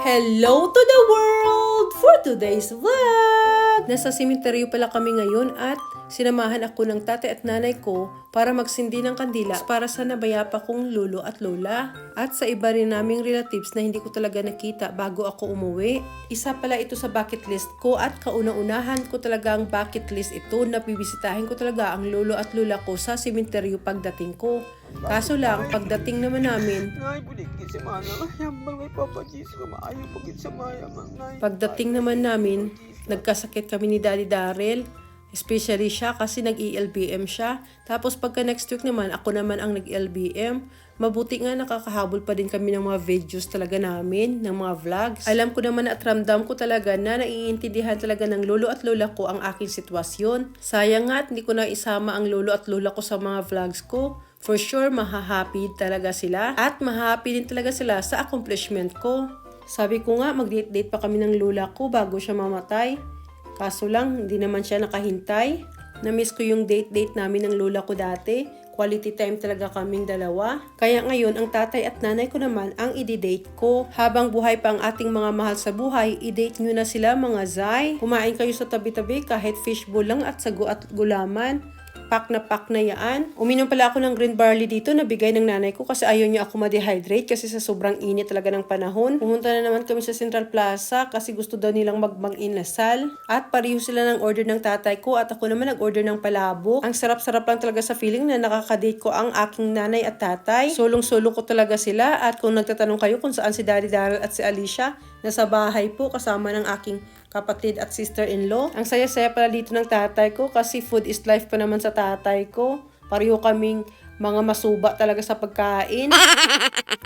Hello to the world for today's vlog! Nasa simenteryo pala kami ngayon at sinamahan ako ng tatay at nanay ko para magsindi ng kandila para sa nabayapa kong lolo at lola. At sa iba rin naming relatives na hindi ko talaga nakita bago ako umuwi. Isa pala ito sa bucket list ko at kauna-unahan ko talaga ang bucket list ito na bibisitahin ko talaga ang lolo at lola ko sa simenteryo pagdating ko. Kaso lang, pagdating naman namin, nagkasakit kami ni Daddy Daryl. Especially siya kasi nag-ELBM siya. Tapos pagka next week naman, ako naman ang nag-LBM. Mabuti nga nakakahabol pa din kami ng mga videos talaga namin, ng mga vlogs. Alam ko naman at ramdam ko talaga na naiintindihan talaga ng lolo at lola ko ang aking sitwasyon. Sayang nga at hindi ko na isama ang lolo at lola ko sa mga vlogs ko. For sure, mahahappy talaga sila at mahahappy din talaga sila sa accomplishment ko. Sabi ko nga, mag-date-date pa kami ng lola ko bago siya mamatay. Kaso lang, hindi naman siya nakahintay. Na-miss ko yung date-date namin ng lola ko dati. Quality time talaga kaming dalawa. Kaya ngayon, ang tatay at nanay ko naman ang i-date ko. Habang buhay pa ang ating mga mahal sa buhay, i-date nyo na sila mga zay. Kumain kayo sa tabi-tabi kahit fishbowl lang at sago at gulaman. Pak na yaan. Uminom pala ako ng green barley dito na bigay ng nanay ko kasi ayaw niya ako ma-dehydrate kasi sa sobrang init talaga ng panahon. Pumunta na naman kami sa Central Plaza kasi gusto daw nilang mag-inasal. At pareho sila ng order ng tatay ko at ako naman nag-order ng palabok. Ang sarap-sarap lang talaga sa feeling na nakakadate ko ang aking nanay at tatay. Solong-solo ko talaga sila at kung nagtatanong kayo kung saan si Daddy Daryl at si Alicia, nasa bahay po kasama ng aking kapatid at sister-in-law. Ang saya-saya pala dito ng tatay ko kasi food is life pa naman sa tatay ko. Pareho kaming mga masuba talaga sa pagkain.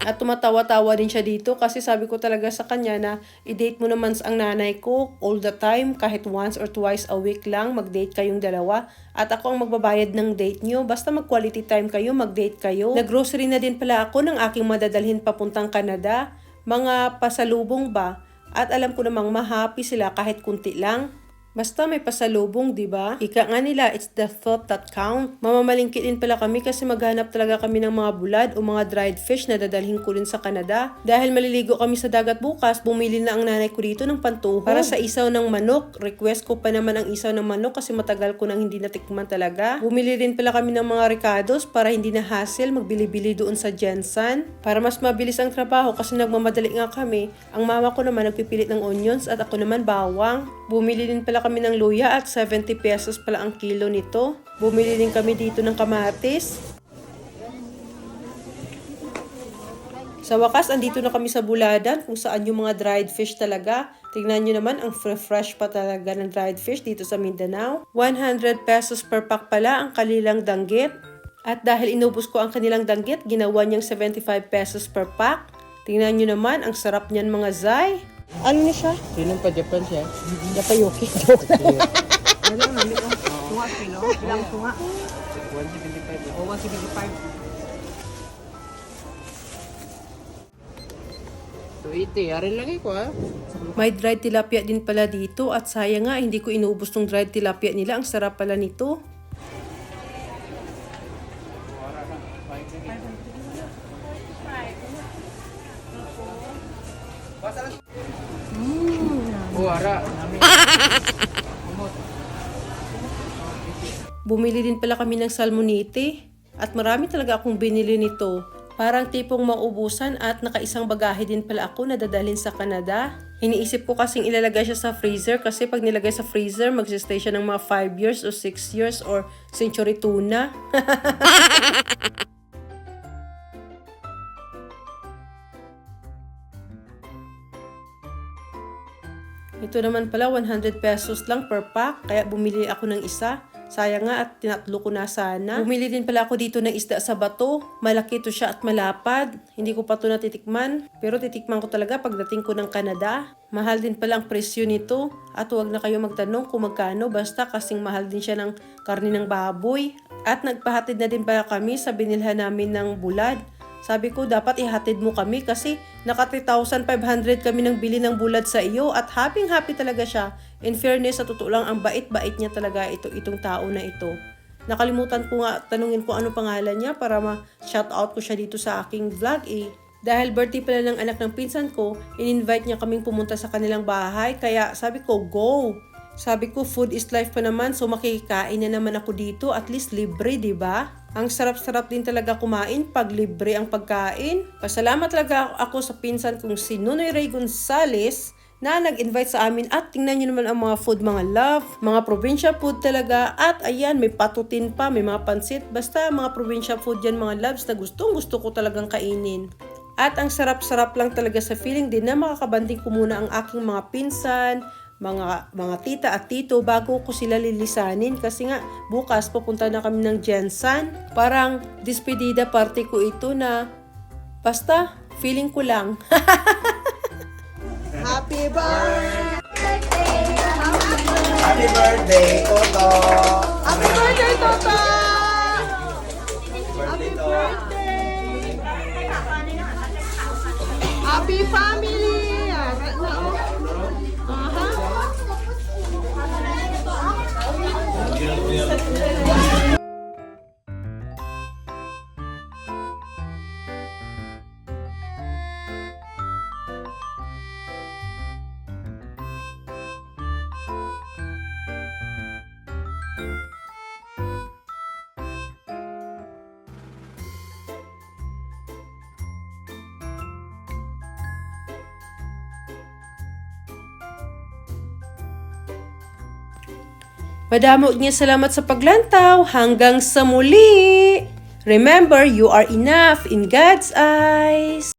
At tumatawa-tawa din siya dito kasi sabi ko talaga sa kanya na i-date mo naman ang nanay ko all the time. Kahit once or twice a week lang mag-date kayong dalawa. At ako ang magbabayad ng date nyo. Basta mag-quality time kayo, mag-date kayo. Nag-grocery na din pala ako ng aking madadalhin papuntang Canada. Mga pasalubong ba? At alam ko namang ma-happy sila kahit kunti lang. Basta may pasalubong, di ba? Ika nga nila, it's the thought that count. Mamamalingki din pala kami kasi maghanap talaga kami ng mga bulad o mga dried fish na dadalhin ko rin sa Canada. Dahil maliligo kami sa dagat bukas, bumili na ang nanay ko dito ng pantuhog. Para sa isaw ng manok, request ko pa naman ang isaw ng manok kasi matagal ko nang hindi natikman talaga. Bumili rin pala kami ng mga ricados para hindi na hassle magbili-bili doon sa Jensen. Para mas mabilis ang trabaho kasi nagmamadali nga kami. Ang mama ko naman nagpipilit ng onions at ako naman bawang. Bumili din pala kami ng luya at 70 pesos pala ang kilo nito. Bumili din kami dito ng kamatis. Sa wakas, andito na kami sa Buladan kung saan yung mga dried fish talaga. Tingnan nyo naman, ang fresh pa talaga ng dried fish dito sa Mindanao. 100 pesos per pack pala ang kanilang danggit. At dahil inubos ko ang kanilang danggit, ginawa niyang 75 pesos per pack. Tingnan nyo naman, ang sarap niyan mga zay. Ano niya siya? Sinong pa Japan siya? Japayuki. Ilang namin ko? Tunga kilo? Ilang tunga? 175. O 175. 280. Arin lang ko ha. May dried tilapia din pala dito at sayang nga hindi ko inuubos tong dried tilapia nila. Ang sarap pala nito. Ara. Bumili din pala kami ng salmonite at marami talaga akong binili nito. Parang tipong maubusan at nakaisang bagahe din pala ako na dadalhin sa Canada. Iniisip ko kasing ilalagay siya sa freezer kasi pag nilagay sa freezer, magsistay siya ng mga 5 years o 6 years or century tuna. Ito naman pala 100 pesos lang per pack kaya bumili ako ng isa. Sayang nga at tinatlo ko na sana. Bumili din pala ako dito ng isda sa bato. Malaki to siya at malapad. Hindi ko pa to natitikman. Pero titikman ko talaga pagdating ko ng Canada. Mahal din pala ang presyo nito. At huwag na kayo magtanong kung magkano. Basta kasing mahal din siya ng karne ng baboy. At nagpahatid na din pala kami sa binilhan namin ng bulad. Sabi ko, dapat ihatid mo kami kasi naka 3,500 kami nang bili ng bulad sa iyo at happy talaga siya. In fairness, sa totoo lang, ang bait-bait niya talaga itong tao na ito. Nakalimutan ko nga tanungin ko ano pangalan niya para ma-shoutout ko siya dito sa aking vlog eh. Dahil birthday pala ng anak ng pinsan ko, in-invite niya kaming pumunta sa kanilang bahay. Kaya sabi ko, go! Sabi ko, food is life pa naman, so makikikain na naman ako dito. At least libre, di ba? Ang sarap-sarap din talaga kumain pag libre ang pagkain. Pasalamat talaga ako sa pinsan kong si Nunoy Ray Gonzales na nag-invite sa amin. At tingnan nyo naman ang mga food, mga love. Mga provincial food talaga. At ayan, may patutin pa, may mga pansit. Basta mga provincial food yan, mga loves, na gustong-gusto ko talagang kainin. At ang sarap-sarap lang talaga sa feeling din na makakabanding ko muna ang aking mga pinsan, mga tita at tito bago ko sila lilisanin kasi nga bukas pupunta na kami ng Jensen. Parang despedida party ko ito na basta feeling ko lang. Happy birthday! Happy birthday, Toto! Happy birthday, Toto! Happy birthday! Happy family! Madamo niya salamat sa paglantaw. Hanggang sa muli! Remember, you are enough in God's eyes.